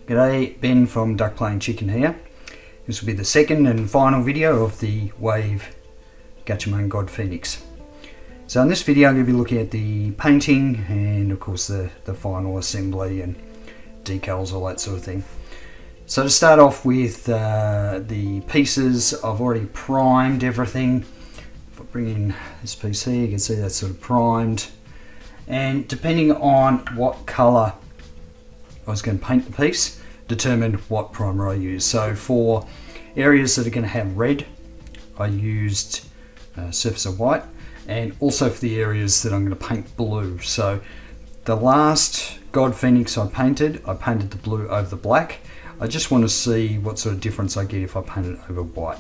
G'day, Ben from Duck Playing Chicken here. This will be the second and final video of the Wave Gatchaman God Phoenix. So in this video I'm going to be looking at the painting and of course the final assembly and decals, all that sort of thing. So to start off with the pieces, I've already primed everything. If I bring in this piece here, you can see that's sort of primed. And depending on what colour I was going to paint the piece, determined what primer I use. So for areas that are going to have red, I used Surfacer White, and also for the areas that I'm going to paint blue. So the last God Phoenix I painted the blue over the black. I just want to see what sort of difference I get if I paint it over white.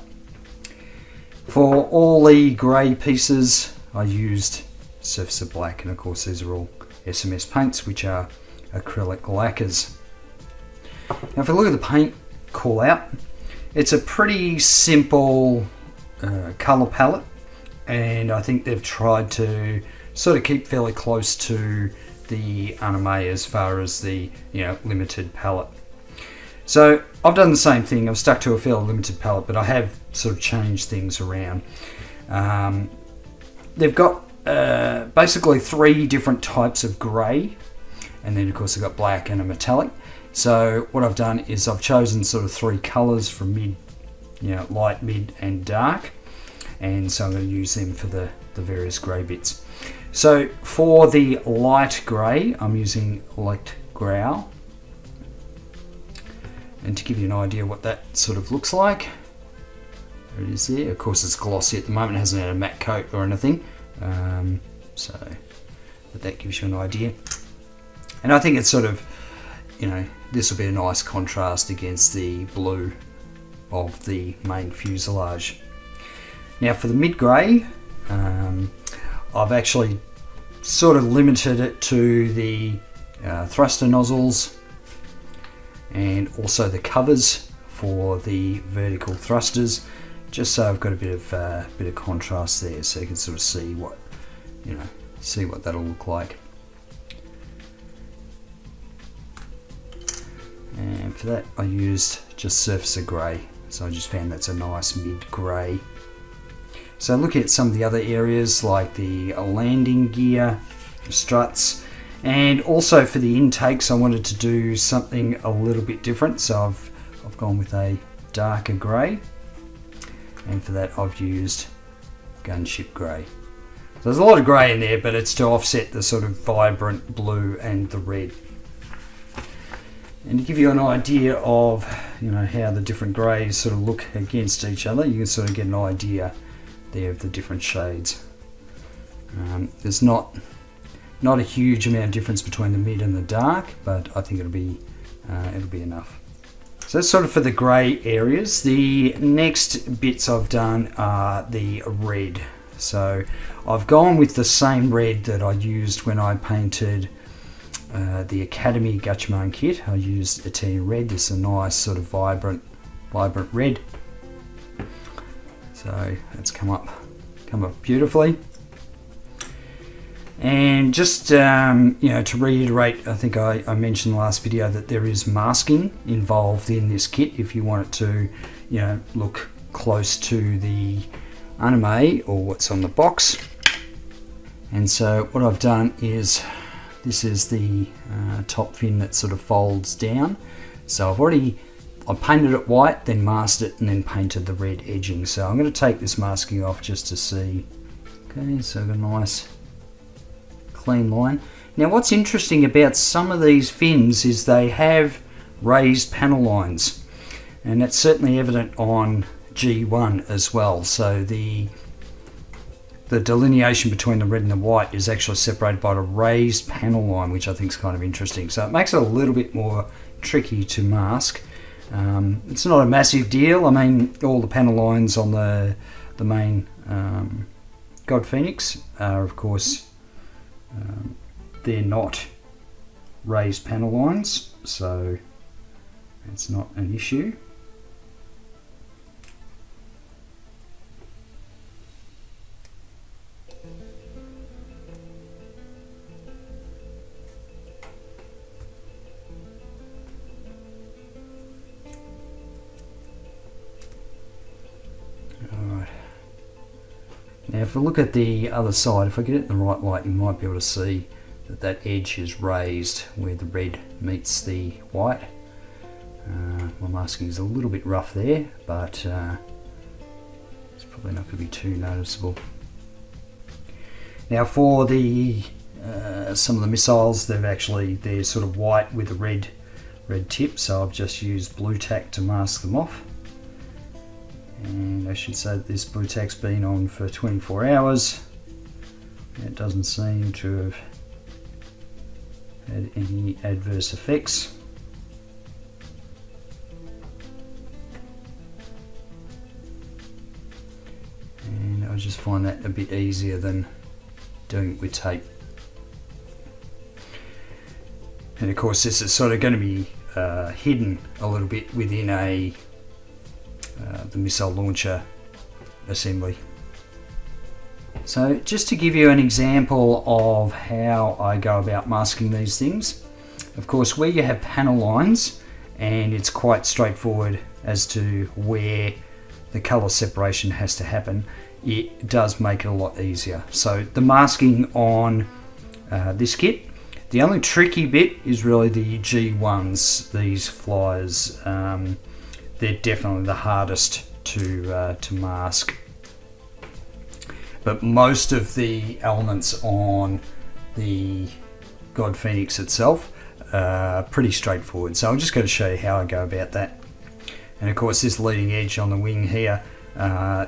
For all the grey pieces, I used Surfacer Black, and of course these are all SMS paints, which are acrylic lacquers. Now if we look at the paint call out, it's a pretty simple colour palette, and I think they've tried to sort of keep fairly close to the anime as far as the limited palette. So I've done the same thing. I've stuck to a fairly limited palette, but I have sort of changed things around. They've got basically 3 different types of grey, and then of course they've got black and a metallic. So what I've done is I've chosen sort of 3 colours from mid, light, mid and dark, and so I'm going to use them for the various grey bits. So for the light grey, I'm using Light Growl. And to give you an idea what that sort of looks like, there it is there. Of course it's glossy at the moment, it hasn't had a matte coat or anything. But that gives you an idea. And I think it's sort of, this will be a nice contrast against the blue of the main fuselage. Now for the mid-grey, I've actually sort of limited it to the thruster nozzles and also the covers for the vertical thrusters, just so I've got a bit of contrast there, so you can sort of see what that'll look like. And for that I used just Surfacer Grey, so I just found that's a nice mid-grey. So looking at some of the other areas like the landing gear, struts, and also for the intakes I wanted to do something a little bit different, so I've gone with a darker grey, and for that I've used Gunship Grey. So there's a lot of grey in there, but it's to offset the sort of vibrant blue and the red. And to give you an idea of how the different greys sort of look against each other, you can sort of get an idea there of the different shades. There's not a huge amount of difference between the mid and the dark, but I think it'll be enough. So that's sort of for the grey areas. The next bits I've done are the red. So I've gone with the same red that I used when I painted the Academy Gatchaman kit. I used Italian red. This is a nice sort of vibrant red. So it's come up beautifully. And just to reiterate, I think I mentioned in the last video that there is masking involved in this kit if you want it to look close to the anime or what's on the box. And so what I've done is, this is the top fin that sort of folds down. So I painted it white, then masked it, and then painted the red edging. So I'm going to take this masking off just to see. Okay, so I've got a nice clean line. Now what's interesting about some of these fins is they have raised panel lines, and that's certainly evident on G1 as well. So the delineation between the red and the white is actually separated by a raised panel line, which I think is kind of interesting. So it makes it a little bit more tricky to mask. It's not a massive deal. I mean, all the panel lines on the main God Phoenix are, of course, they're not raised panel lines, so it's not an issue. Now if we look at the other side, if I get it in the right light, you might be able to see that that edge is raised where the red meets the white. My masking is a little bit rough there, but it's probably not going to be too noticeable. Now for the some of the missiles, they're sort of white with a red tip, so I've just used blue tack to mask them off. And I should say that this blue tack's been on for 24 hours. It doesn't seem to have had any adverse effects. And I just find that a bit easier than doing it with tape. And of course this is sort of going to be hidden a little bit within the missile launcher assembly. So just to give you an example of how I go about masking these things, of course where you have panel lines and it's quite straightforward as to where the color separation has to happen, it does make it a lot easier. So the masking on this kit, the only tricky bit is really the G1s, these flyers. They're definitely the hardest to mask. But most of the elements on the God Phoenix itself are pretty straightforward. So I'm just going to show you how I go about that. And of course this leading edge on the wing here,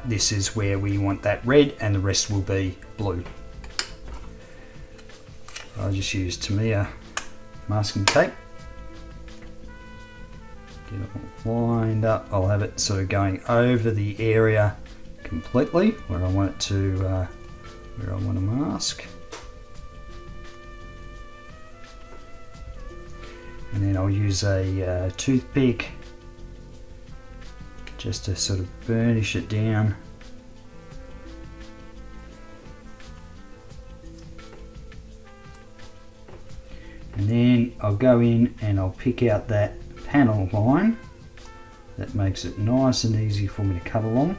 this is where we want that red and the rest will be blue. I'll just use Tamiya masking tape. Get it all lined up. I'll have it sort of going over the area completely where I want it to, where I want to mask. And then I'll use a toothpick just to sort of burnish it down. And then I'll go in and I'll pick out that panel line. That makes it nice and easy for me to cut along.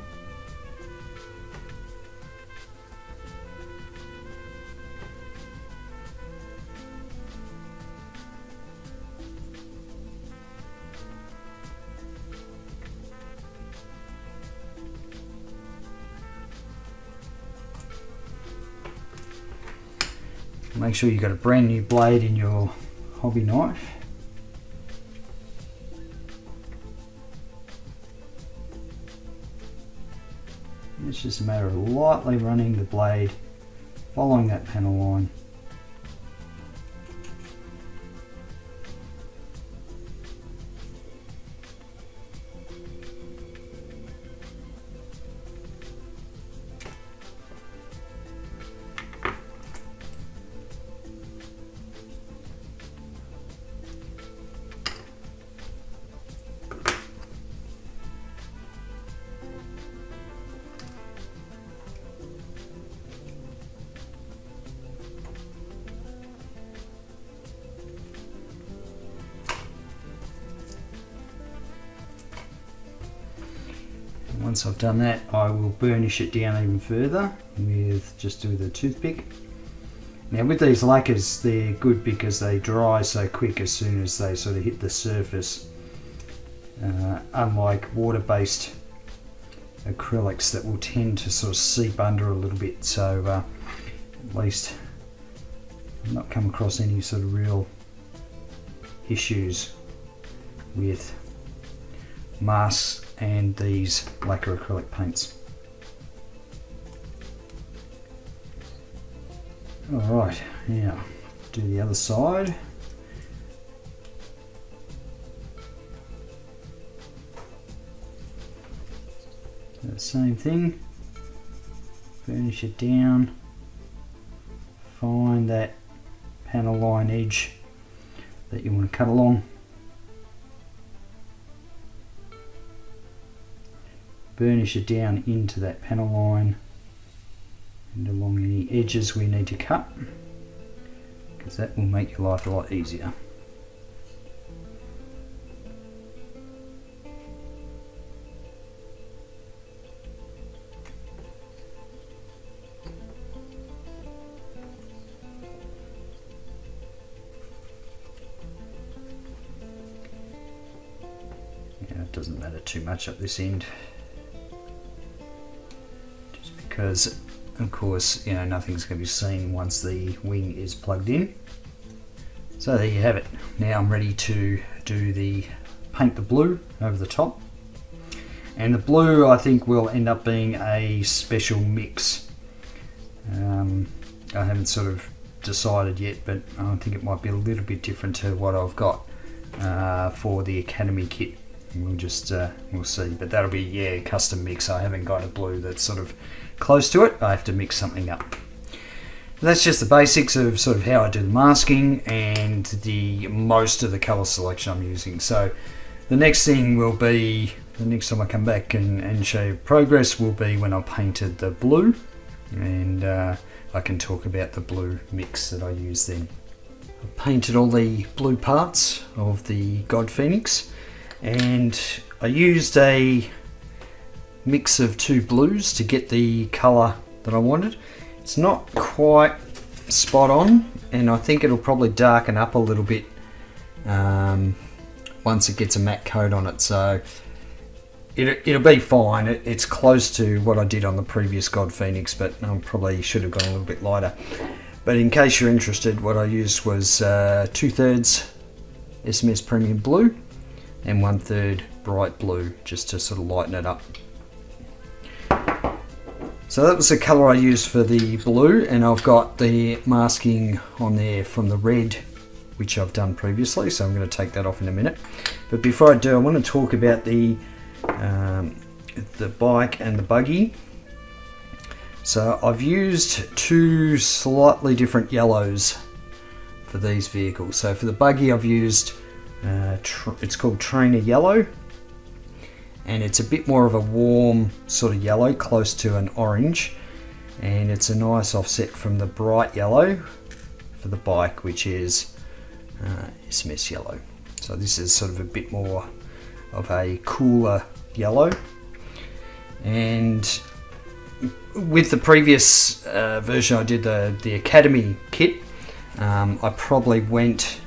Make sure you've got a brand new blade in your hobby knife. It's just a matter of lightly running the blade, following that panel line. Once I've done that, I will burnish it down even further with a toothpick. Now with these lacquers, they're good because they dry so quick as soon as they sort of hit the surface. Unlike water-based acrylics that will tend to sort of seep under a little bit. So at least I've not come across any sort of real issues with masks and these lacquer acrylic paints. Alright, now do the other side. The same thing, burnish it down, find that panel line edge that you want to cut along. Burnish it down into that panel line and along any edges we need to cut, because that will make your life a lot easier. it doesn't matter too much up this end, just because of course nothing's going to be seen once the wing is plugged in. So there you have it. Now I'm ready to paint the blue over the top, and the blue I think will end up being a special mix. I haven't sort of decided yet, but I think it might be a little bit different to what I've got for the Academy kit. We'll see, but that'll be a custom mix. I haven't got a blue that's sort of close to it. I have to mix something up. That's just the basics of sort of how I do the masking and the most of the color selection I'm using. So the next thing will be, the next time I come back and show you progress, will be when I've painted the blue, and I can talk about the blue mix that I use then. I've painted all the blue parts of the God Phoenix, and I used a mix of two blues to get the color that I wanted. It's not quite spot on, and I think it'll probably darken up a little bit once it gets a matte coat on it, so it'll be fine. It's close to what I did on the previous God Phoenix, but I probably should have gone a little bit lighter. But in case you're interested, what I used was 2/3 SMS Premium Blue and 1/3 Bright Blue, just to sort of lighten it up. So that was the colour I used for the blue, and I've got the masking on there from the red, which I've done previously, so I'm going to take that off in a minute. But before I do, I want to talk about the bike and the buggy. So I've used two slightly different yellows for these vehicles. So for the buggy I've used, it's called Trainer Yellow, and it's a bit more of a warm sort of yellow, close to an orange, and it's a nice offset from the bright yellow for the bike, which is SMS Yellow. So this is sort of a bit more of a cooler yellow. And with the previous version I did, the Academy kit, I probably went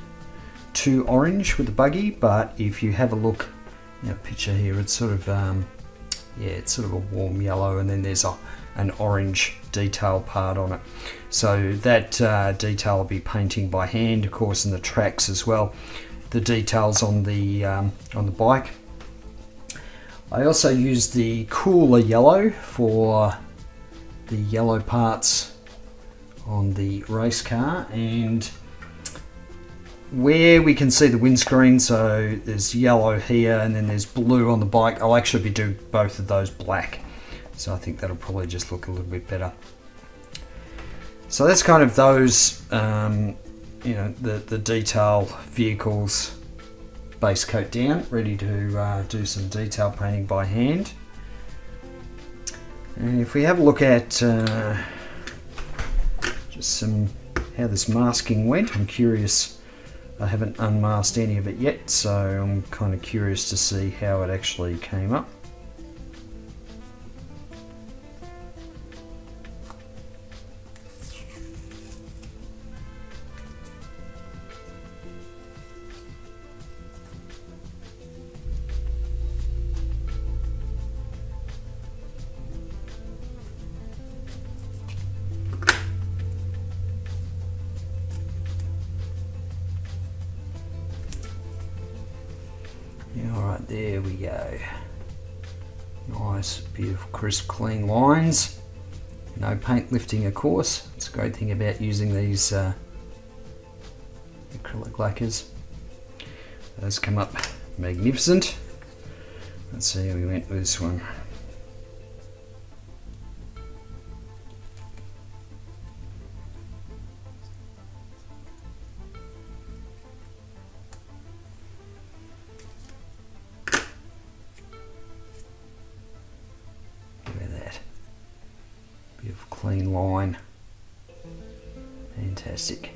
too orange with the buggy, but if you have a look, picture here, it's sort of it's sort of a warm yellow, and then there's an orange detail part on it. So that detail I'll be painting by hand, of course, in the tracks as well. The details on the bike. I also used the cooler yellow for the yellow parts on the race car, and where we can see the windscreen, so there's yellow here and then there's blue on the bike, I'll actually be doing both of those black, so I think that'll probably just look a little bit better. So that's kind of those the detail vehicles base coat down, ready to do some detail painting by hand. And if we have a look at just how this masking went, I'm curious. I haven't unmasked any of it yet, so I'm kind of curious to see how it actually came up. Alright, there we go. Nice, beautiful, crisp, clean lines. No paint lifting, of course. It's a great thing about using these acrylic lacquers. Those come up magnificent. Let's see how we went with this one. Beautiful clean line. Fantastic.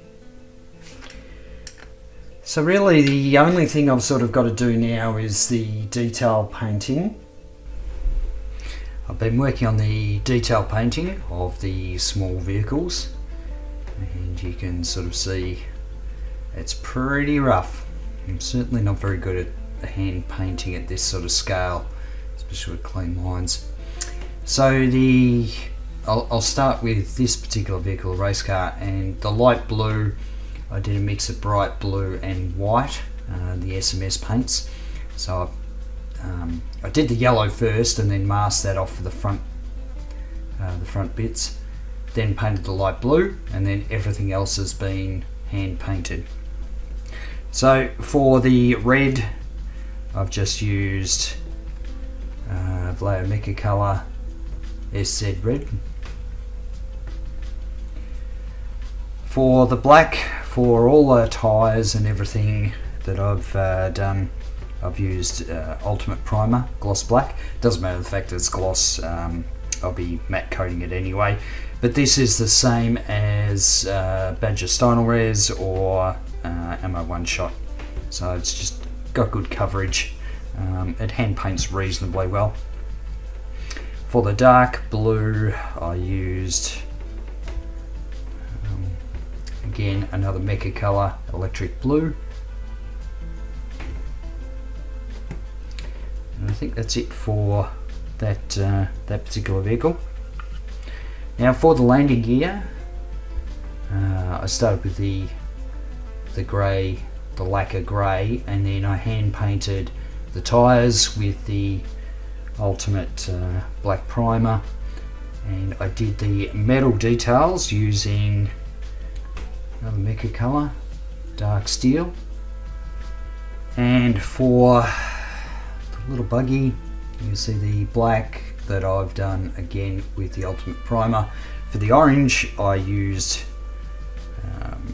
So really the only thing I've sort of got to do now is the detail painting. I've been working on the detail painting of the small vehicles, and you can sort of see it's pretty rough. I'm certainly not very good at hand painting at this sort of scale, especially with clean lines. So I'll start with this particular vehicle, a race car, and the light blue, I did a mix of bright blue and white, the SMS paints. So I did the yellow first and then masked that off for the front bits, then painted the light blue, and then everything else has been hand painted. So for the red, I've just used Vallejo Mecha Color SZ Red. For the black, for all the tyres and everything that I've done, I've used Ultimate Primer Gloss Black. Doesn't matter the fact that it's gloss, I'll be matte coating it anyway. But this is the same as Badger Stynylrez or Ammo One Shot. So it's just got good coverage. It hand paints reasonably well. For the dark blue, I used again another Mecha Color Electric Blue. And I think that's it for that particular vehicle. Now for the landing gear, I started with the grey, the lacquer grey, and then I hand painted the tyres with the Ultimate Black Primer, and I did the metal details using another Mecha Color Dark Steel. And for the little buggy, you can see the black that I've done again with the Ultimate Primer. For the orange, I used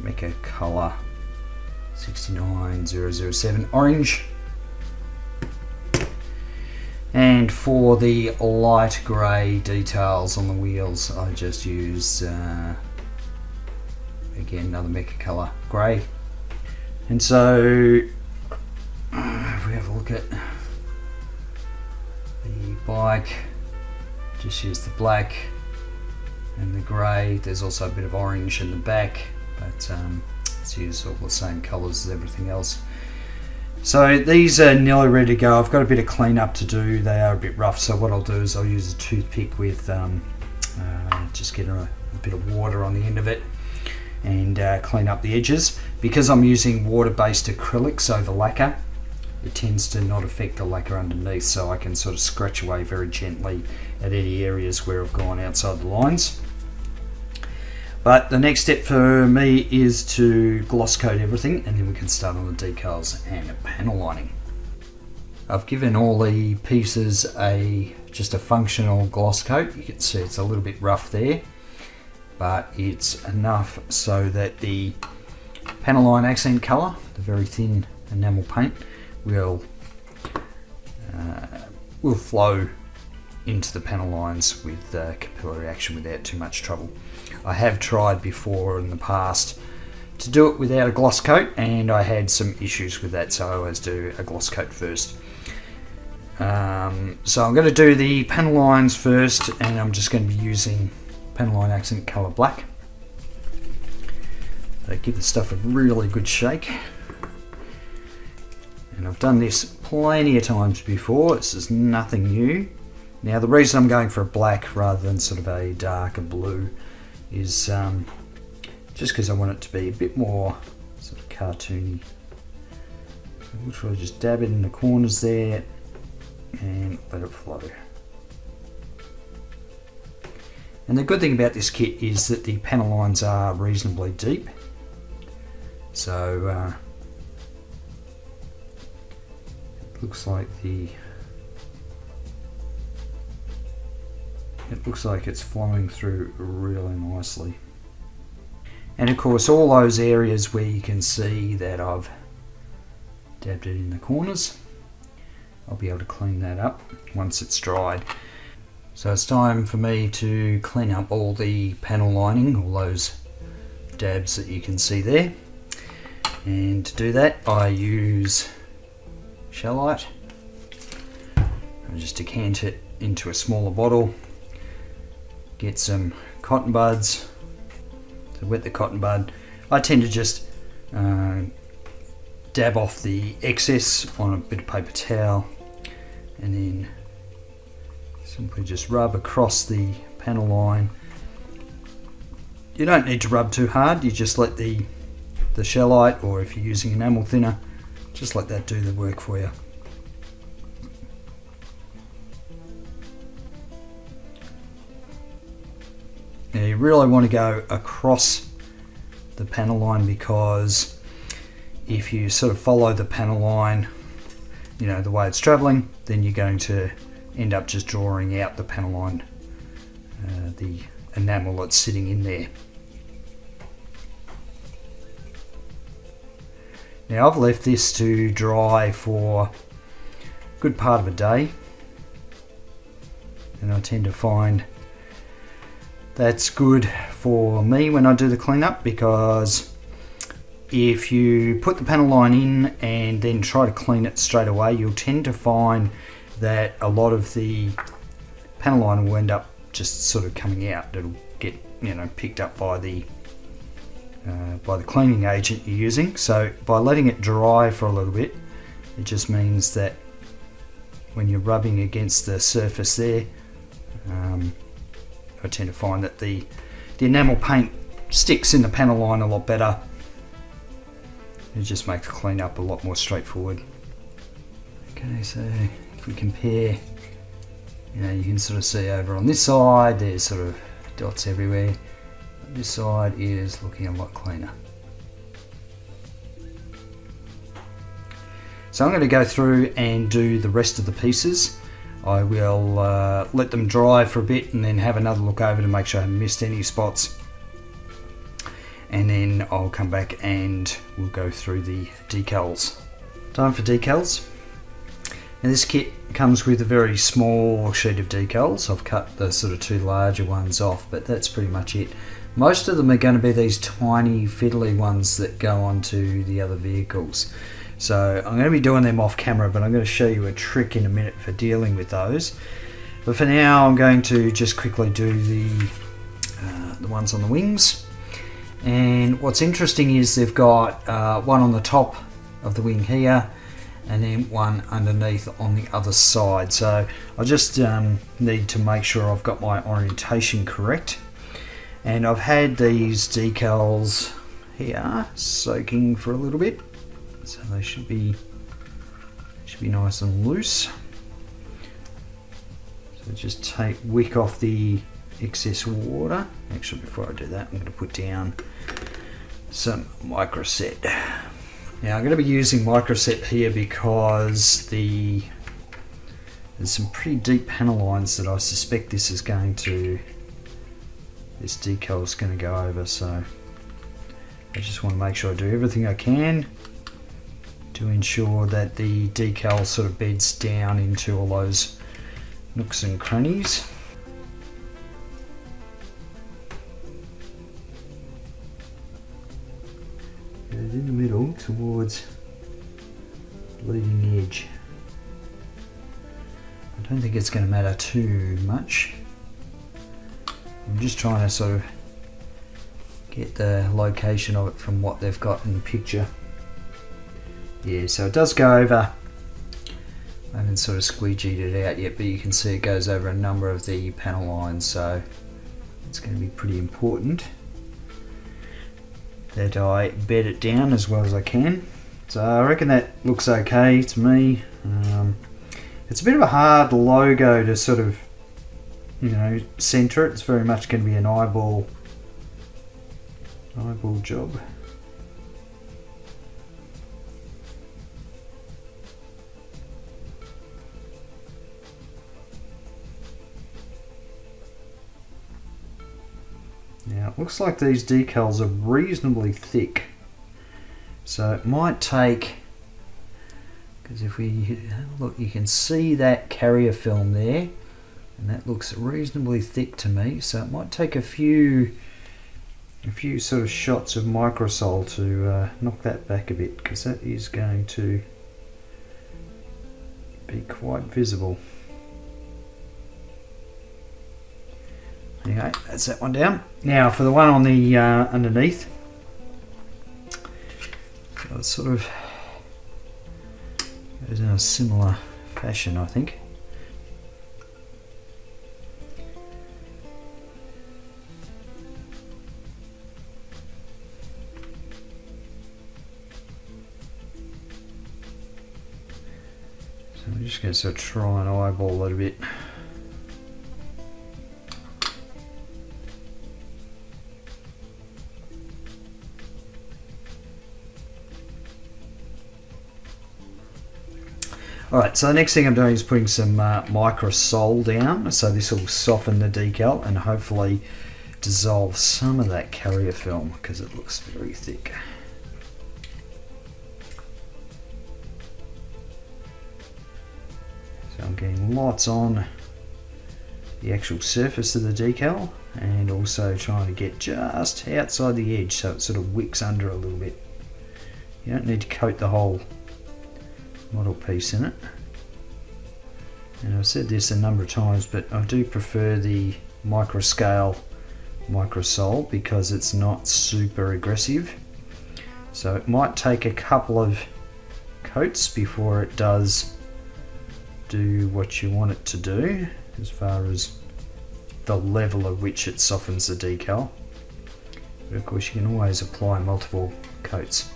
Mecha Color 69007 Orange. And for the light grey details on the wheels, I just used again another Mecha Color Grey. And so if we have a look at the bike, just use the black and the grey. There's also a bit of orange in the back, but let's use all the same colours as everything else. So these are nearly ready to go. I've got a bit of clean up to do. They are a bit rough, so what I'll do is I'll use a toothpick with just get a bit of water on the end of it and clean up the edges. Because I'm using water-based acrylics over lacquer, it tends to not affect the lacquer underneath, so I can sort of scratch away very gently at any areas where I've gone outside the lines. But the next step for me is to gloss coat everything, and then we can start on the decals and panel lining. I've given all the pieces just a functional gloss coat. You can see it's a little bit rough there, but it's enough so that the panel line accent colour, the very thin enamel paint, will flow into the panel lines with capillary action without too much trouble. I have tried before in the past to do it without a gloss coat, and I had some issues with that, so I always do a gloss coat first. So I'm going to do the panel lines first, and I'm just going to be using panel line accent colour black. So give the stuff a really good shake. And I've done this plenty of times before, this is nothing new. Now the reason I'm going for a black rather than sort of a darker blue is just because I want it to be a bit more sort of cartoony. So we'll try to just dab it in the corners there and let it flow. And the good thing about this kit is that the panel lines are reasonably deep. So it looks like it's flowing through really nicely. And of course all those areas where you can see that I've dabbed it in the corners, I'll be able to clean that up once it's dried. So it's time for me to clean up all the panel lining, all those dabs that you can see there. And to do that I use Shellite. I just decant it into a smaller bottle. Get some cotton buds to wet the cotton bud. I tend to just dab off the excess on a bit of paper towel, and then simply just rub across the panel line. You don't need to rub too hard, you just let the Shellite, or if you're using enamel thinner, just let that do the work for you. Now you really want to go across the panel line, because if you sort of follow the panel line, you know, the way it's traveling, then you're going to end up just drawing out the panel line, the enamel that's sitting in there. Now I've left this to dry for a good part of a day, and I tend to find that's good for me when I do the cleanup, because if you put the panel line in and then try to clean it straight away, you'll tend to find that a lot of the panel line will end up just sort of coming out. It'll get, you know, picked up by the cleaning agent you're using. So by letting it dry for a little bit, it just means that when you're rubbing against the surface there, I tend to find that the enamel paint sticks in the panel line a lot better. It just makes the cleanup a lot more straightforward. Okay, so if we compare, you know, you can sort of see over on this side there's sort of dots everywhere. This side is looking a lot cleaner. So I'm going to go through and do the rest of the pieces. I will let them dry for a bit and then have another look over to make sure I haven't missed any spots. And then I'll come back and we'll go through the decals. Time for decals. Now this kit comes with a very small sheet of decals. I've cut the sort of two larger ones off, but that's pretty much it. Most of them are going to be these tiny fiddly ones that go onto the other vehicles. So I'm going to be doing them off camera, but I'm going to show you a trick in a minute for dealing with those. But for now I'm going to just quickly do the ones on the wings. And what's interesting is they've got one on the top of the wing here, and then one underneath on the other side. So I just need to make sure I've got my orientation correct. And I've had these decals here soaking for a little bit, so they should be nice and loose. So just wick off the excess water. Actually, before I do that, I'm going to put down some Microset. Now I'm going to be using Microset here because there's some pretty deep panel lines that I suspect this decal is going to go over, so I just want to make sure I do everything I can to ensure that the decal sort of beds down into all those nooks and crannies. Get it in the middle towards the leading edge. I don't think it's going to matter too much. I'm just trying to sort of get the location of it from what they've got in the picture. Yeah, so it does go over. I haven't sort of squeegeed it out yet, but you can see it goes over a number of the panel lines, so it's going to be pretty important that I bed it down as well as I can. So I reckon that looks okay to me. It's a bit of a hard logo to sort of, you know, center it. It's very much going to be an eyeball job. Now it looks like these decals are reasonably thick, so it might take, because if we look, you can see that carrier film there, and that looks reasonably thick to me, so it might take a few sort of shots of Microsol to knock that back a bit, because that is going to be quite visible. Anyway, that's that one down. Now for the one on the underneath, so it's sort of Goes in a similar fashion, I think. So I'm just going to sort of try and eyeball it a bit. Alright, so the next thing I'm doing is putting some Microsol down, so this will soften the decal and hopefully dissolve some of that carrier film because it looks very thick. So I'm getting lots on the actual surface of the decal and also trying to get just outside the edge so it sort of wicks under a little bit. You don't need to coat the whole model piece in it. And I've said this a number of times, but I do prefer the microscale Microsol because it's not super aggressive. So it might take a couple of coats before it does do what you want it to do as far as the level at which it softens the decal. But of course you can always apply multiple coats.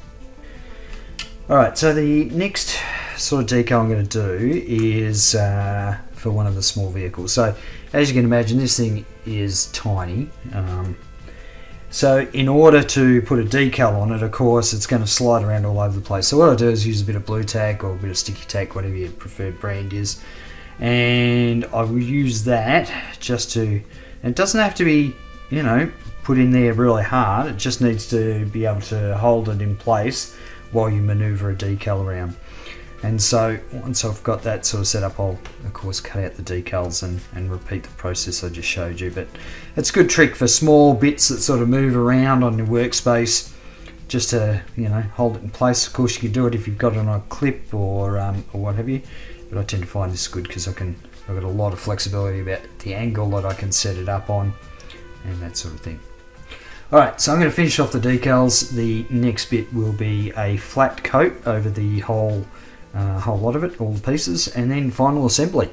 Alright, so the next sort of decal I'm going to do is for one of the small vehicles. So as you can imagine, this thing is tiny. So in order to put a decal on it, of course, it's going to slide around all over the place. So what I do is use a bit of blue tack or a bit of sticky tack, whatever your preferred brand is. And I will use that just to, and it doesn't have to be, you know, put in there really hard. It just needs to be able to hold it in place while you maneuver a decal around. And so once I've got that sort of set up, I'll of course cut out the decals and repeat the process I just showed you. But it's a good trick for small bits that sort of move around on your workspace, just to, you know, hold it in place. Of course you can do it if you've got it on a clip or what have you, but I tend to find this good because I've got a lot of flexibility about the angle that I can set it up on and that sort of thing. Alright, so I'm going to finish off the decals. The next bit will be a flat coat over the whole lot of it, all the pieces, and then final assembly.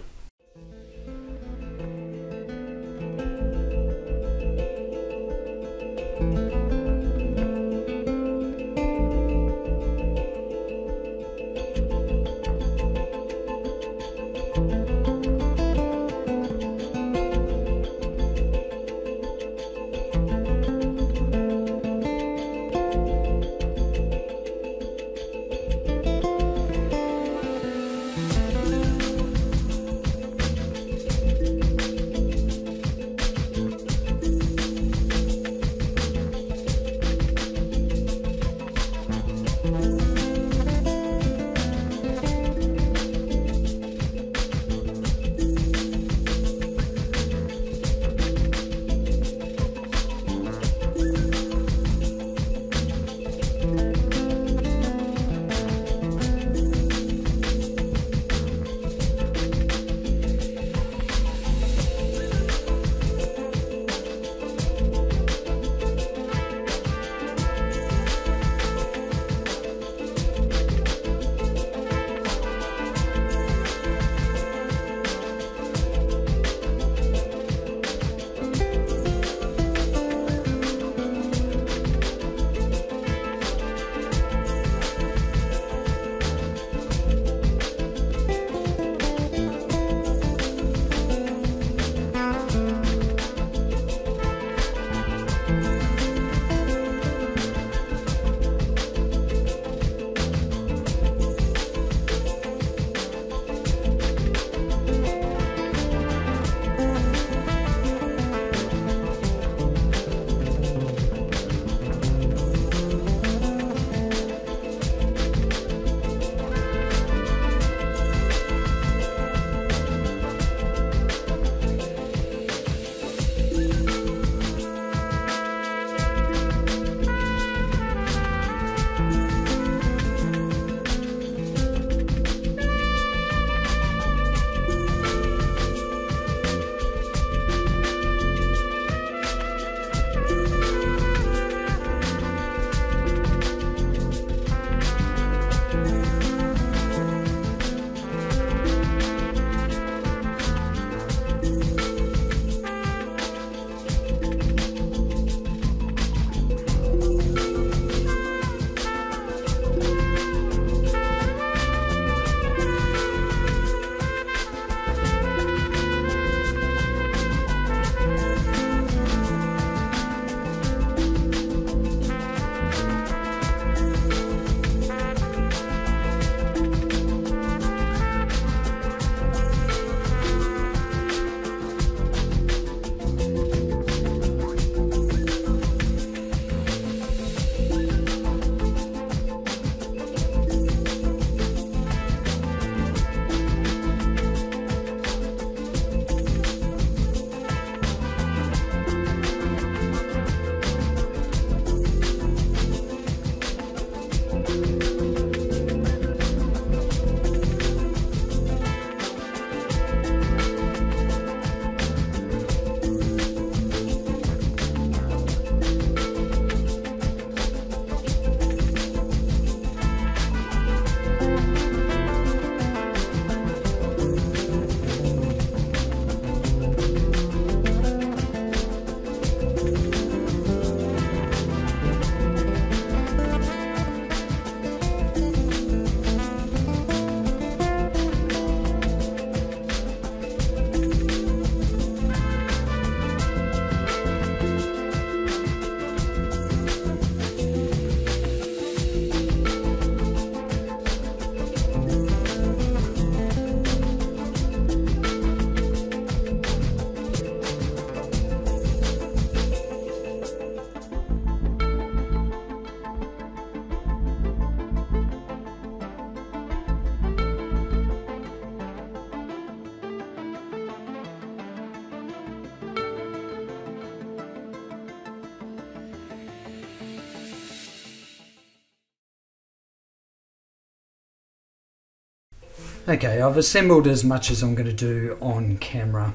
Okay, I've assembled as much as I'm going to do on camera.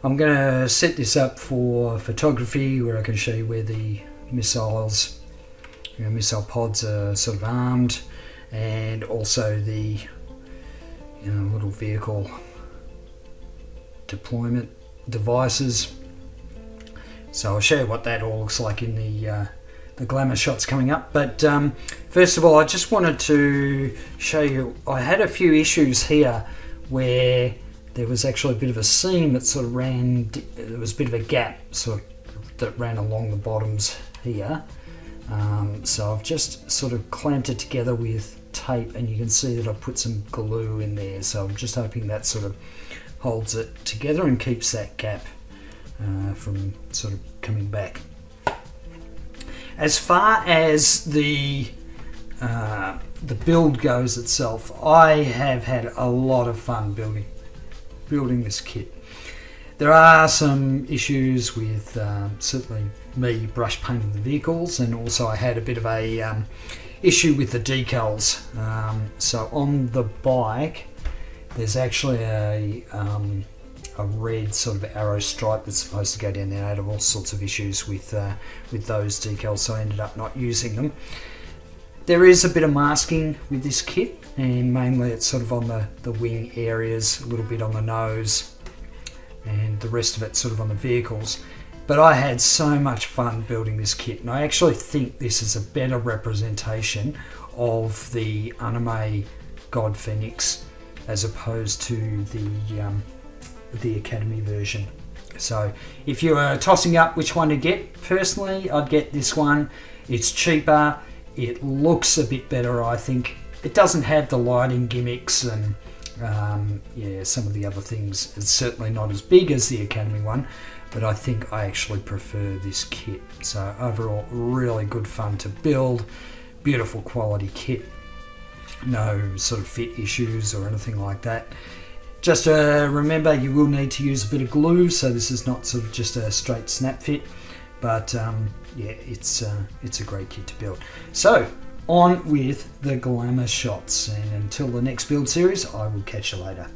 I'm going to set this up for photography where I can show you where the missiles, missile pods are sort of armed, and also the little vehicle deployment devices. So I'll show you what that all looks like in the glamour shots coming up. But first of all, I just wanted to show you, I had a few issues here where there was actually a bit of a seam that sort of ran, there was a bit of a gap that ran along the bottoms here. So I've just sort of clamped it together with tape, and you can see that I've put some glue in there. So I'm just hoping that sort of holds it together and keeps that gap from sort of coming back. As far as the build goes itself, I have had a lot of fun building this kit. There are some issues with certainly me brush painting the vehicles, and also I had a bit of a issue with the decals. So on the bike there's actually a red sort of arrow stripe that's supposed to go down there. I had all sorts of issues with those decals, so I ended up not using them. There is a bit of masking with this kit, and mainly it's sort of on the wing areas, a little bit on the nose, and the rest of it sort of on the vehicles. But I had so much fun building this kit, and I actually think this is a better representation of the anime God Phoenix as opposed to the Academy version. So if you are tossing up which one to get, personally I'd get this one. It's cheaper, it looks a bit better, I think. It doesn't have the lighting gimmicks and some of the other things. It's certainly not as big as the Academy one, but I think I actually prefer this kit. So overall, really good fun to build, beautiful quality kit, no sort of fit issues or anything like that. Just remember, you will need to use a bit of glue, so this is not sort of just a straight snap fit, but it's a great kit to build. So on with the glamour shots, and until the next build series, I will catch you later.